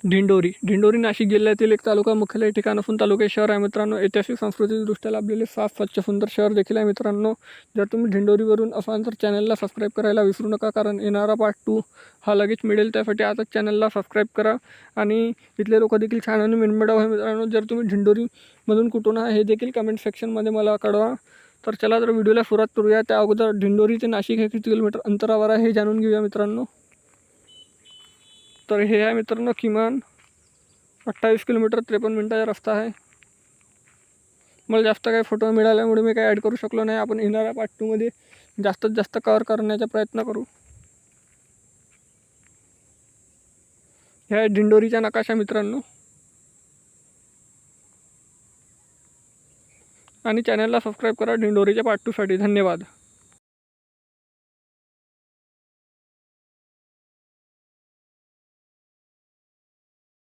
दिंडोरी नाशिक जिल्ह्यातील एक तालुका मुख्यालय ठिकाण असून तालुके शहर आहे मित्रांनो. ऐतिहासिक सांस्कृतिकदृष्ट्या लाभलेले साफ स्वच्छ सुंदर शहर देखील आहे मित्रांनो. जर तुम्ही दिंडोरीवरून असाल तर चॅनलला सबस्क्राईब करायला विसरू नका, कारण येणारा पार्ट 2 हा लगेच मिळेल. त्यासाठी आताच चॅनलला सबस्क्राईब करा. आणि इथले लोक देखील छान आणि मनमिळाऊ आहे मित्रांनो. जर तुम्ही दिंडोरीमधून कुठून आहे हे देखील कमेंट सेक्शनमध्ये मला कळवा. तर चला तर व्हिडिओला सुरुवात करूया. त्या अगोदर दिंडोरी ते नाशिक हे किती किलोमीटर अंतरावर आहे हे जाणून घेऊया मित्रांनो. तर हे आहे मित्रांनो किमान 28 किलोमीटर 53 मिनिटाचा रस्ता आहे. मला जास्त काही फोटो मिळाल्यामुळे मी काही ॲड करू शकलो नाही. आपण येणाऱ्या पार्ट 2 मध्ये जास्तीत जास्त कव्हर करण्याचा प्रयत्न करू. ह्या आहे दिंडोरीचा नकाशा मित्रांनो. आणि चॅनलला सबस्क्राईब करा दिंडोरीच्या पार्ट 2 साठी. धन्यवाद.